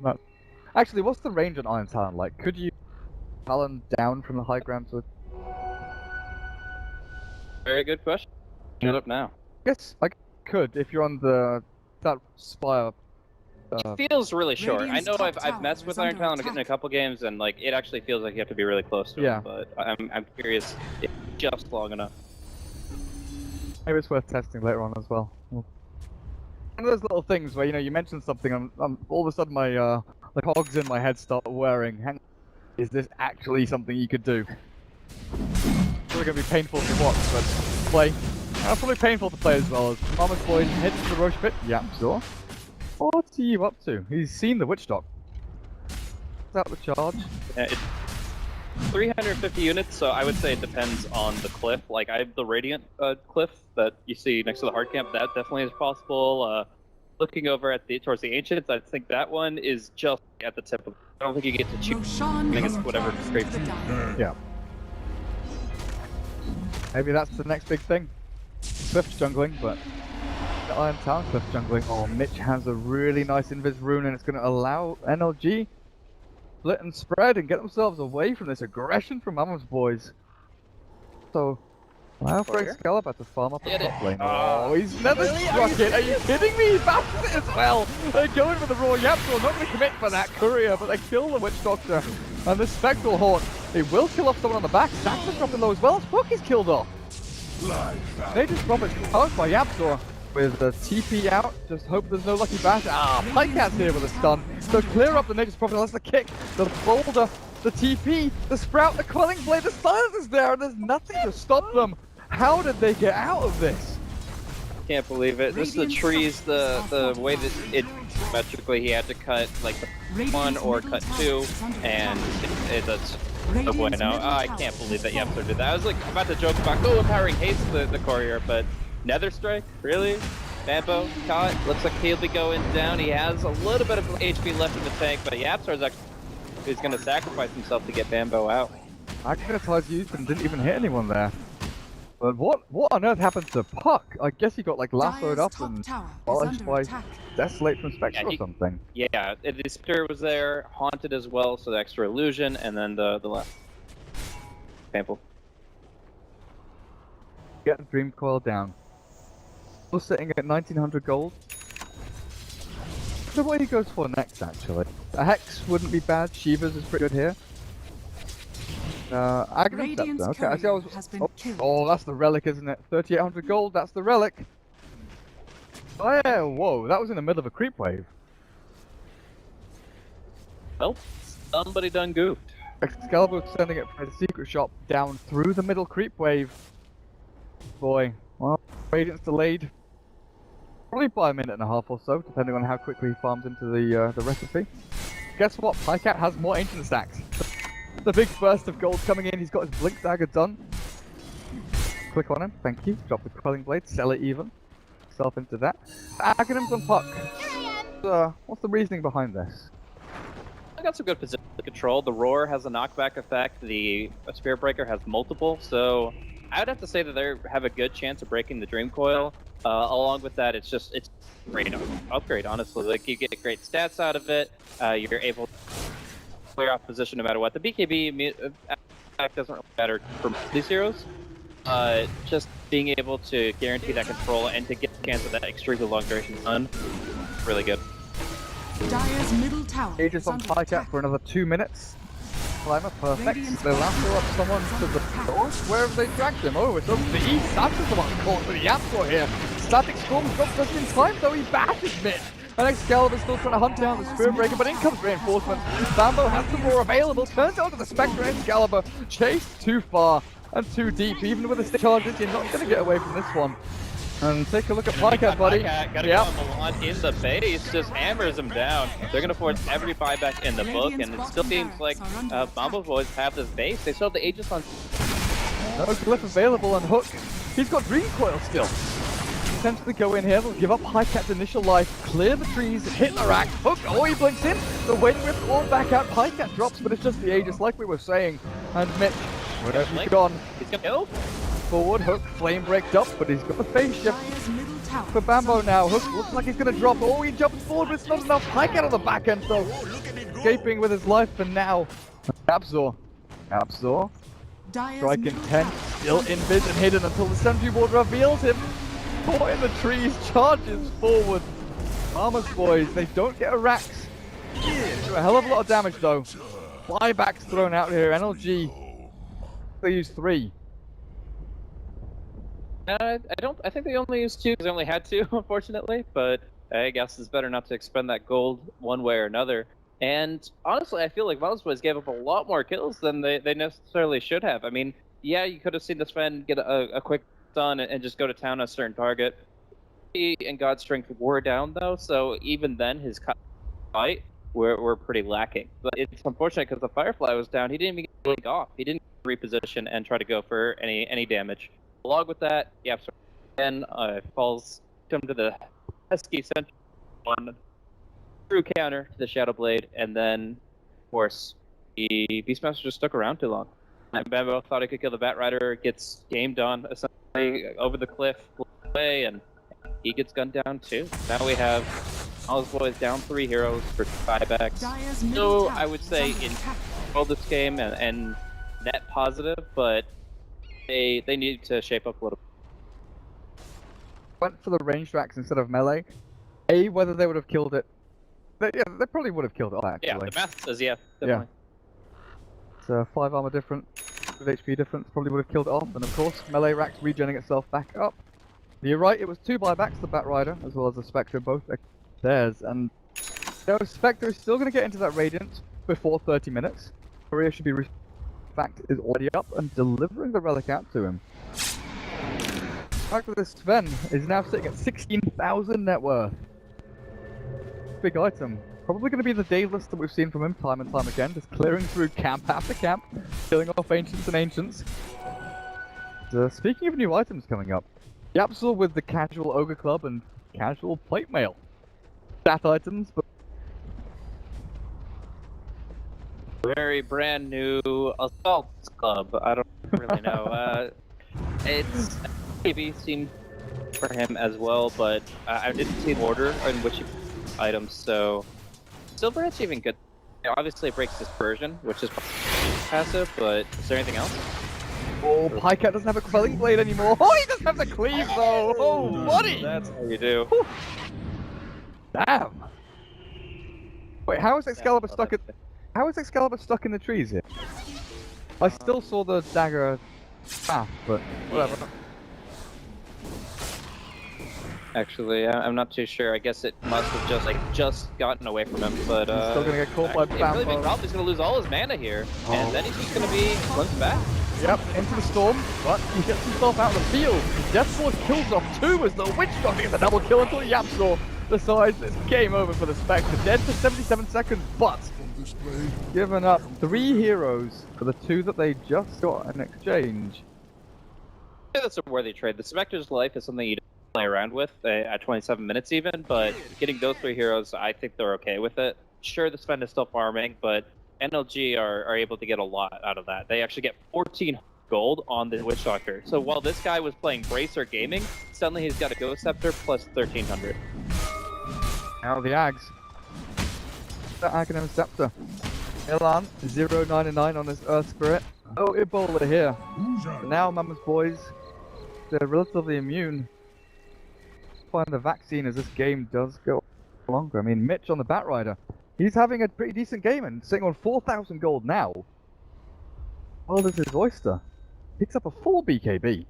Actually, what's the range on Iron Talon like? Could you Talon down from the high ground to...
Very good question. Shut up now.
Yes, I could if you're on that Spire.
It feels really short. I
Radiant's
know
top
I've
tower
messed with
is
Iron
under
Talon
attack.
in a couple games, and like it actually feels like you have to be really close to
Yeah.
him. But I'm curious if just long enough.
Maybe it's worth testing later on as well. One of those little things where, you know, you mention something and all of a sudden my the cogs in my head start whirring. Hang on, is this actually something you could do? It's probably going to be painful to watch, but play. And probably painful to play as well. As Mama's Boy heads to the Roche pit. Yeah, sure. What's he up to? He's seen the Witch Dock. Is that the charge?
Yeah, it's 350 units, so I would say it depends on the cliff. Like I have the Radiant cliff that you see next to the hard camp. That definitely is possible. Looking over at towards the Ancients, I think that one is just at the tip of. I don't think you get to choose.
Roshan
I think it's
has
whatever
returned
scrapes.
to the dive.
Yeah. Maybe that's the next big thing. Cliff jungling, but the Iron Town cliff jungling. Oh, Mitch has a really nice invis rune, and it's going to allow NLG split and spread and get themselves away from this aggression from Mama's Boys. So, allow for Excalibur to farm up the top lane. Oh, he's never struck it. Are you kidding me? He bounces it as well. They're going for the raw Yapzor. Not going to commit for that courier, but they kill the Witch Doctor. And the Spectral Haunt, it will kill off someone on the back. Stacks is dropping low as well. Spook is killed off. Nature's Prophet's powered by Yapzor. with the TP out. Just hope there's no lucky bash. Ah, Pykat's here with a stun. So clear up the Nature's Prophet. That's the kick, the boulder, the TP, the Sprout, the Quelling Blade. The silence is there and there's nothing to stop them. How did they get out of this?
Can't believe it. Just the trees, the way that it symmetrically he had to cut like the 1 or cut 2, and that's no bueno. Oh, I can't believe that Yepster did that. I was like about to joke about empowering haste the courier, but Nether Strike, really? Bambo caught. Looks like he'll be going down. He has a little bit of HP left in the tank, but Yapstar's actually he's going to sacrifice himself to get Bambo out.
Magnetized used and didn't even hit anyone there. But what on earth happened to Puck? I guess he got like lassoed up and abolished by Desolate from Spectre or something.
Yeah, the Spectre was there, Haunted as well, so the extra illusion, and then the left. Painful.
Get the Dream Coil down. We're sitting at 1900 gold. So what he goes for next actually. A Hex wouldn't be bad, Shiva's is pretty good here. Aghanim Scepter. Okay, I see I was... Oh, that's the relic, isn't it? 3800 gold, that's the relic. Oh yeah, whoa, that was in the middle of a creep wave.
Well, somebody done goofed.
Excalibur sending it for the secret shop down through the middle creep wave. Boy, well, Radiance delayed. Probably by a minute and a half or so, depending on how quickly he farms into the recipe. Guess what? Pycat has more ancient stacks. The big burst of gold coming in. He's got his Blink Dagger done. Click on him. Thank you. Drop the Quelling Blade. Sell it even. Self into that. Aghanim's on Puck. What's the reasoning behind this?
I got some good position control. The Roar has a knockback effect. The Spirit Breaker has multiple. So I would have to say that they have a good chance of breaking the Dream Coil. Along with that, it's great upgrade. Honestly, like you get great stats out of it. You're able to clear off position no matter what. The BKB attack doesn't really matter for these heroes. Just being able to guarantee that control and to get a chance of that extremely long duration stun, really good.
Dire's middle tower.
Aegis on Pycat for another 2 minutes. Climber, perfect. They lasso up someone to the north. Where have they dragged him? Oh, it's up to the east. That's the one caught for the Yapsor here. Static Storm drops just in time, though he bashes mid. And Excalibur's still trying to hunt down the Spirit Breaker, but in comes reinforcements. Bambo has the Roar available, turns onto the Spectre and Excalibur. Chased too far and too deep. Even with the stick charges, you're not going to get away from this one. And take a look at Pycat, buddy.
Gotta go on Milan in the base, just hammers him down. They're gonna force every buyback in the book, and it still seems like Mambo Boys have this base. They still have the Aegis on.
No Glyph available, and Hook, he's got Dream Coil still. Attempts to go in here, they'll give up Pycat's initial life, clear the trees, hit the rack. Hook, oh, he blinks in. The Wind Whip all back out. Pycat drops, but it's just the Aegis, like we were saying. And Mitch, where have you gone?
He's gonna kill.
Forward, Hook, flame breaked up, but he's got the phase shift for Bambo now. Hook looks like he's going to drop. Oh, he jumps forward, but it's not enough. Pycat on the back end, though. Escaping with his life for now. Absor. Strike intent, still in vision, hidden until the Sentry Ward reveals him. Caught in the trees, charges forward. Armor's boys, they don't get a Rax. Do a hell of a lot of damage, though. Buybacks thrown out here. NLG, they use 3.
I think they only used 2 because they only had 2, unfortunately. But I guess it's better not to expend that gold one way or another. And honestly, I feel like Valdez Boys gave up a lot more kills than they necessarily should have. I mean, yeah, you could have seen this Sven get a quick stun and just go to town on a certain target. He and God's Strength were down though, so even then his fight were pretty lacking. But it's unfortunate because the Firefly was down. He didn't even get blink off. He didn't reposition and try to go for any damage. Along with that, yeah, again, falls to the pesky center one true counter to the Shadow Blade, and then, of course, the Beastmaster just stuck around too long. And Bambo thought he could kill the Bat Rider, gets gamed on essentially over the cliff away, and he gets gunned down too. Now we have all his boys down 3 heroes for 5x. So I would say in this game and net positive, but they need to shape up a little.
Went for the ranged racks instead of melee. Whether they would have killed it. They probably would have killed it actually.
Yeah, the math says yeah, definitely.
Yeah. It's 5 armor difference, with HP difference, probably would have killed it off. And of course, melee racks regenerating itself back up. You're right, it was 2 buybacks, the Batrider, as well as the Spectre, both theirs, and Spectre is still going to get into that Radiant before 30 minutes. Korea should be, in fact, is already up and delivering the Relic out to him. The fact that this Sven is now sitting at 16,000 net worth. Big item. Probably going to be the daylist that we've seen from him time and time again, just clearing through camp after camp, killing off Ancients and Ancients. Speaking of new items coming up, Yapsor with the casual Ogre Club and casual Plate Mail. Stat items, but
Very brand new Assault Club. I don't really know. It's maybe seemed for him as well, but I didn't see the order in which he items, so Silverhead's even good. You know, obviously it breaks dispersion, which is passive, but is there anything else?
oh, Pycat doesn't have a Quelling Blade anymore. Oh, he doesn't have the cleave though. Oh, buddy!
That's how you do.
Whew. Damn. Wait, how is Excalibur stuck at? How is Excalibur stuck in the trees here? I still saw the dagger path, but whatever.
Actually, I'm not too sure. I guess it must have just gotten away from him, but
He's still gonna get caught by
really big
Bambo.
problem. He's gonna lose all his mana here, and then he's just gonna be glimpsed back.
Yep, into the storm, but he gets himself out of the field. Deathsword kills off 2 as the Witch Doctor gets a double kill until Yapsor decides it's game over for the Spectre. Dead for 77 seconds, but given up 3 heroes for the 2 that they just got in exchange.
Yeah, that's a worthy trade. The Spectre's life is something you don't play around with at 27 minutes even, but getting those 3 heroes, I think they're okay with it. Sure, the spend is still farming, but NLG are able to get a lot out of that. They actually get 14 gold on the Witch Doctor. So while this guy was playing Bracer Gaming, suddenly he's got a Ghost Scepter plus 1300.
Now the Ags. The Aghanim Scepter. Elan, 099 on his Earth Spirit. Oh, Ebola here. Now Mama's boys, they're relatively immune. Find the vaccine as this game does go longer. I mean, Mitch on the Batrider, he's having a pretty decent game and sitting on 4,000 gold now. Oh, there's his Oyster. Picks up a full BKB.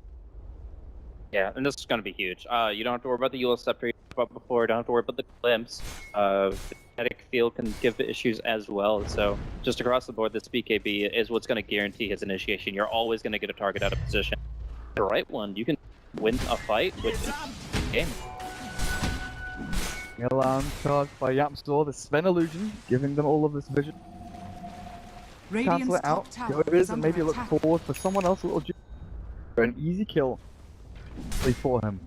Yeah, and this is going to be huge. You don't have to worry about the Eula Scepter you talked about before. You don't have to worry about the Glimpse. The kinetic field can give issues as well. So just across the board, this BKB is what's going to guarantee his initiation. You're always going to get a target out of position. The right one, you can win a fight with the game.
Elan charged by Yapsor, the Sven illusion, giving them all of this vision.
Radiant's
Cancel it out,
top
go
tower
it is,
is
and
under
maybe look
attack.
forward for someone else a little for an easy kill for him.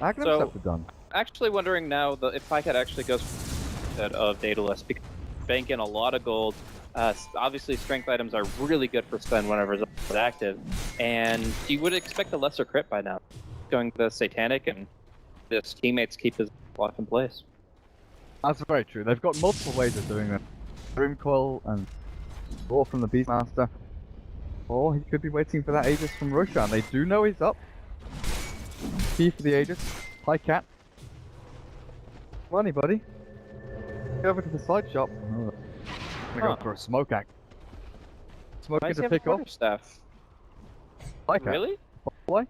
Aghanim
So-
Scepter done.
Actually wondering now if Pycat actually goes instead of Daedalus, because bank in a lot of gold. Obviously, strength items are really good for spend whenever it's active, and you would expect a lesser crit by now. Going the Satanic and his teammates keep his block in place.
That's very true. They've got multiple ways of doing it. Dream Coil and Roar from the Beastmaster. Or he could be waiting for that Aegis from Roshan. They do know he's up. Key for the Aegis. Hi, Cat. Money, buddy. Go over to the side shop. Oh. I'm gonna go for a smoke act. Smoke
Why
it
does he
to
have a
pick up.
quarterstaff?
Hi, Cat.
Really?
Why?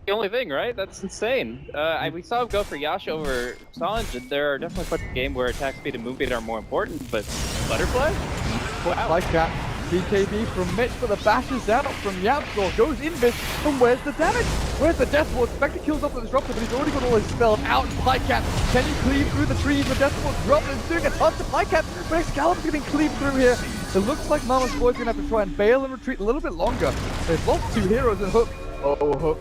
The only thing, right? That's insane. We saw him go for Yasha over Sanj, and there are definitely parts of the game where attack speed and move speed are more important, but Butterfly? Wow.
Hi, Cat. BKB from Mitch, but the bashes out from Yapsor, goes invis, and where's the damage? Where's the Death Ward? Spectre kills off the Disruptor, but he's already got all his spells out. Pycat, can you cleave through the trees? The Death Ward dropped and it's doing a ton to Pycat, but Excalibur's getting cleaved through here. It looks like Mama's boy's gonna have to try and bail and retreat a little bit longer. They've lost 2 heroes and Hook. Oh, Hook.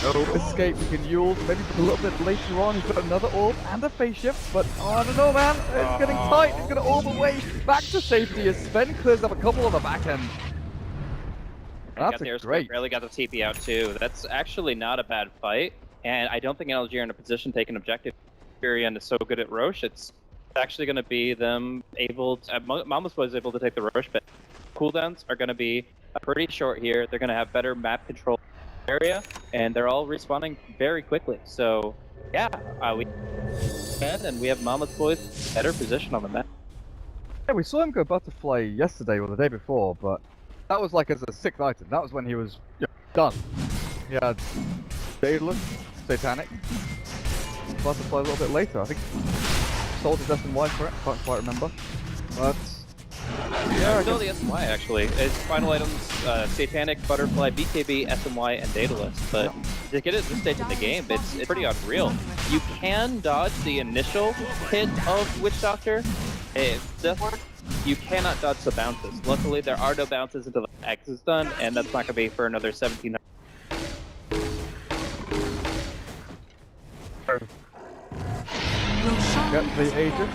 No escape. We can Yule. Maybe a little bit later on. He's got another orb and a phase shift, but oh, I don't know, man. It's getting tight. It's gonna orb away back to safety as Sven clears up a couple on the back end. That's a great.
Barely got the TP out too. That's actually not a bad fight, and I don't think NLG are in a position to take an objective. Furion is so good at Roche. It's actually going to be them able to. Mama's was able to take the Roche, but cooldowns are going to be pretty short here. They're going to have better map control area, and they're all respawning very quickly. So yeah, we and we have Mama's boys better position on the map.
Yeah, we saw him go Butterfly yesterday or the day before, but that was like as a 6th item. That was when he was done. Yeah, Daedalus, Satanic. Butterfly a little bit later. I think Soldier's SMY for it. Can't quite remember. But yeah,
Still the SMY actually. It's final items: Satanic, Butterfly, BKB, SMY, and Daedalus. But to get it this stage in the game, it's pretty unreal. You can dodge the initial hit of Witch Doctor. It does work. You cannot dodge the bounces. Luckily, there are no bounces until the X is done, and that's not going to be for another 17.
Get the Aegis.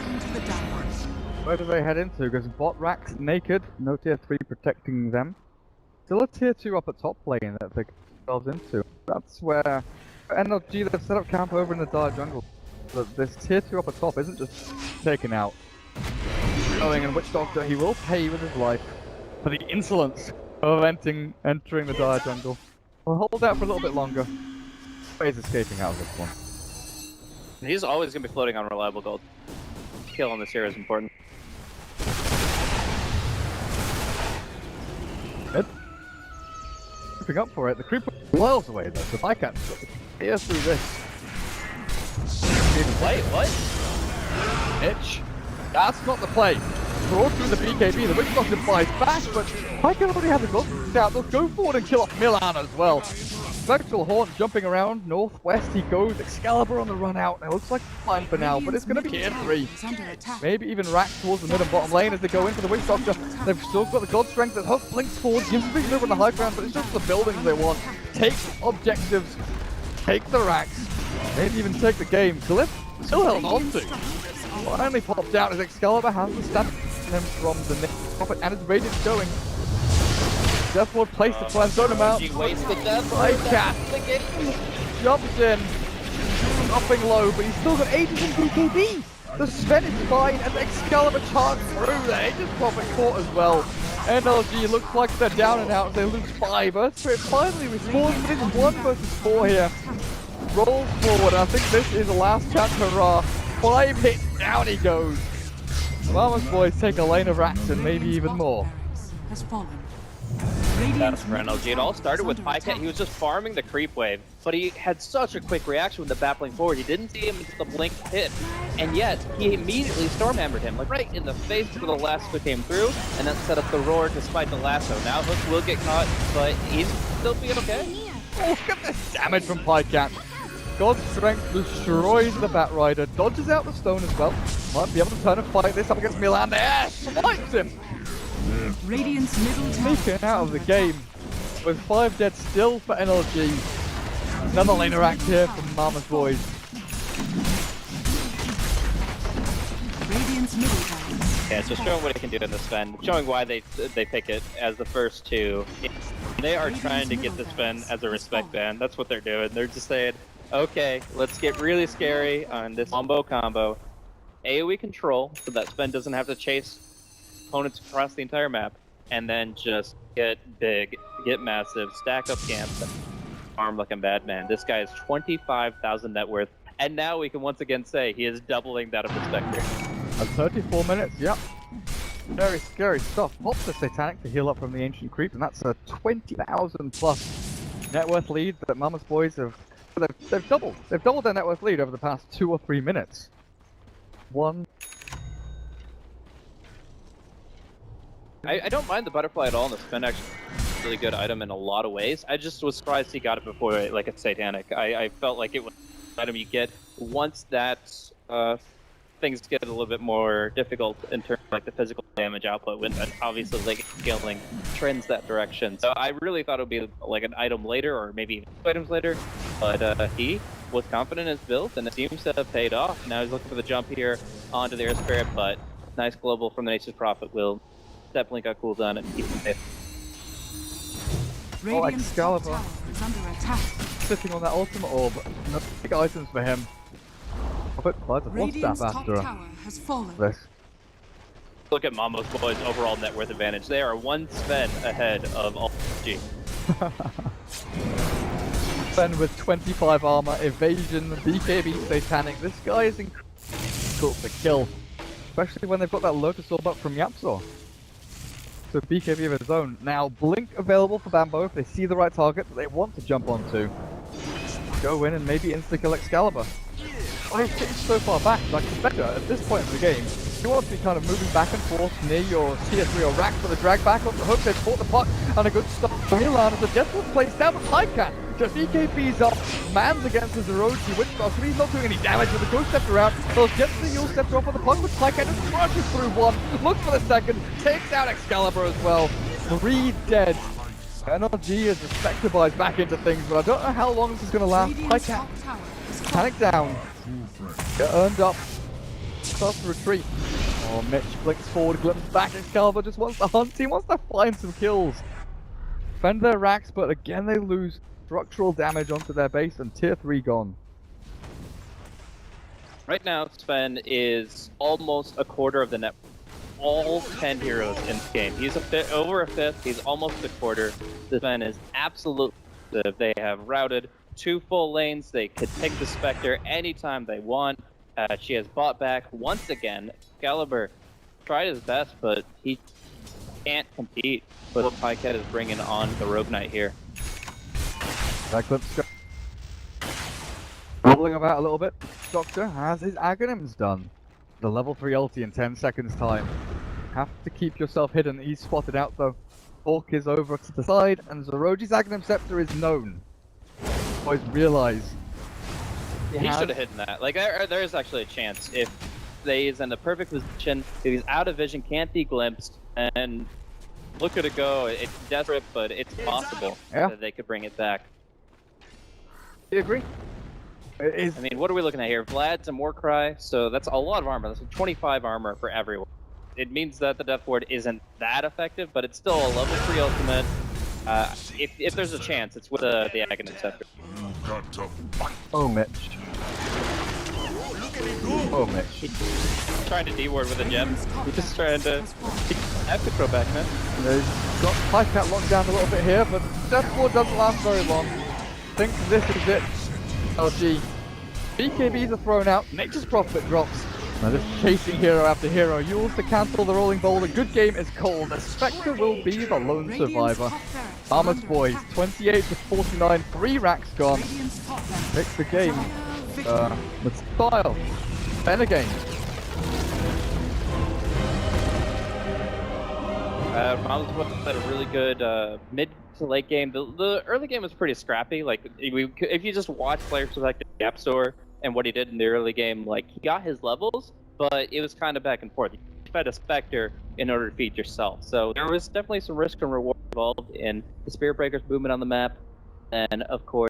Where do they head into? Because bot racks naked, no tier 3 protecting them. Still a tier 2 up at top lane that they get themselves into. That's where NLG, they've set up camp over in the dire jungle. But this tier 2 up at top isn't just taken out. Going in Witch Doctor, he will pay with his life for the insolence of entering the dire jungle. We'll hold out for a little bit longer. He's escaping out of this one.
He's always going to be floating on reliable gold. Kill on this hero is important.
Creeping up for it. The creeper miles away though, so I can't hear through this.
Wait, what?
Itch. That's not the play. Throw through the BKB, the Witch Doctor flies fast, but Pika already has a glove out. They'll go forward and kill off Milan as well. Spectral Haunt jumping around, northwest he goes, Excalibur on the run out. It looks like fine for now, but it's going to be tier 3. Maybe even rack towards the mid and bottom lane as they go into the Witch Doctor. They've still got the God Strength that Hook blinks forward, gives them over on the high ground, but it's just the buildings they want. Take objectives, take the racks, maybe even take the game. Cliff still held on to. Finally popped out as Excalibur has the stamp him from the next profit and his radiance going. Deathward placed the plan, zone him out. Cat jumps in, dropping low, but he's still got Aegis in BKB. The Sven is fine, and Excalibur charged through there. Aegis profit caught as well. NLG looks like they're down and out. They lose 5. Earthspirit finally respawns, but it's 1 versus 4 here. Rolls forward. I think this is the last chance hurrah. 5 hits, down he goes. Mama's boys take a lane of racks and maybe even more.
Has fallen.
That's for NLG. It all started with Pycat. He was just farming the creep wave, but he had such a quick reaction with the battling forward. He didn't see him until the blink hit, and yet he immediately stormhammered him, like right in the face before the lasso came through, and that set up the roar despite the lasso. Now Hook will get caught, but he's still be okay.
Oh, look at this damage from Pycat. God's Strength destroys the Batrider, dodges out the stone as well. Might be able to turn and fight this up against Milan. There, swipes him!
Radiant's middle tower
Sneaking out of the game with 5 dead still for NLG. Another laner act here from Mama's boys.
Radiant's middle tower.
Yeah, it's just showing what it can do in this Sven, showing why they pick it as the first 2. They are trying to get this Sven as a respect ban. That's what they're doing. They're just saying, okay, let's get really scary on this combo. AoE control, so that Sven doesn't have to chase opponents across the entire map, and then just get big, get massive, stack up camps, and farm like a madman. This guy is 25,000 net worth, and now we can once again say he is doubling that of the Spectre.
At 34 minutes, yep. Very scary stuff. Pops the Satanic to heal up from the Ancient Creep, and that's a 20,000 plus net worth lead that Mama's boys have. They've doubled. They've doubled their net worth lead over the past 2 or 3 minutes.
I don't mind the butterfly at all, and the Sven actually is a really good item in a lot of ways. I just was surprised he got it before, like, a Satanic. I felt like it was an item you get once that things get a little bit more difficult in terms of like the physical damage output, when obviously like scaling trends that direction. So I really thought it would be like an item later, or maybe even 2 items later, but he was confident in his build, and it seems to have paid off. Now he's looking for the jump here onto the Air Spirit, but nice global from the Nature's Prophet will definitely got cooled down and keep him safe.
Radiant's top
Excalibur.
tower is under attack.
Sitting on that ultimate orb, no big items for him. But quite a one
Radiant's
staff
top
after
tower has fallen.
this.
Look at Mama's boys' overall net worth advantage. They are 1 Sven ahead of all G.
Sven with 25 armor, evasion, BKB, Satanic. This guy is incredible to kill, especially when they've got that Lotus Orb up from Yapzor. So BKB of his own. Now, Blink available for Bambo if they see the right target that they want to jump onto. Go in and maybe insta-kill Excalibur. I've getting so far back, like Spectre, at this point in the game, you want to be kind of moving back and forth near your tier 3 or rack for the drag back on the hook. They've caught the puck and a good stop from Milan as the Death was placed down the Tycat. Just EKB's up, man's against the Zeroji, Witchcraft, so he's not doing any damage with the Ghost Scepter out. They'll get the Yule Scepter off on the puck with Tycat and crushes through one, looks for the second, takes out Excalibur as well. 3 dead. NLG is the Spectre buys back into things, but I don't know how long this is going to last.
Radiant's
Tycat,
top tower is
panic down. Get earned up. Starts to retreat. Oh, Mitch blinks forward, glimpses back. Excalibur just wants to hunt. He wants to find some kills. Defend their racks, but again they lose structural damage onto their base and tier 3 gone.
Right now, Sven is almost a quarter of the net. All 10 heroes in this game. He's over a fifth. He's almost a quarter. Sven is absolutely. They have routed 2 full lanes. They could take the Spectre anytime they want. She has bought back once again. Excalibur tried his best, but he can't compete with what Pyket is bringing on the Rogue Knight here.
That clip's rolling about a little bit. Doctor has his Aghanims done. The level 3 ulti in 10 seconds time. Have to keep yourself hidden. He's spotted out though. Orc is over to the side, and Zeroji's Aghanim Scepter is known. Boys realize.
He should have hidden that. Like, there is actually a chance if he's in the perfect position, if he's out of vision, can't be glimpsed, and look at it go. It's desperate, but it's possible that they could bring it back.
Do you agree?
I mean, what are we looking at here? Vlad's and Warcry, so that's a lot of armor. That's 25 armor for everyone. It means that the Death Ward isn't that effective, but it's still a level 3 ultimate. If there's a chance, it's with the Aghanim Scepter.
Oh, Mitch. Oh, Mitch.
He's trying to D-ward with a gem. He's just trying to have to throw back, man.
He's got Pycat locked down a little bit here, but Death Ward doesn't last very long. I think this is it. LG. BKBs are thrown out, Nature's Prophet drops. Now just chasing hero after hero. Yules to cancel the rolling boulder. Good game is called. The Spectre will be the lone survivor. Armor's boys, 28 to 49, 3 racks gone. Takes the game with style. And again.
Armor's had a really good mid to late game. The early game was pretty scrappy. Like, if you just watch players like the App Store and what he did in the early game, like, he got his levels, but it was kind of back and forth. You fed a Spectre in order to feed yourself. So there was definitely some risk and reward involved in the Spirit Breakers movement on the map, and of course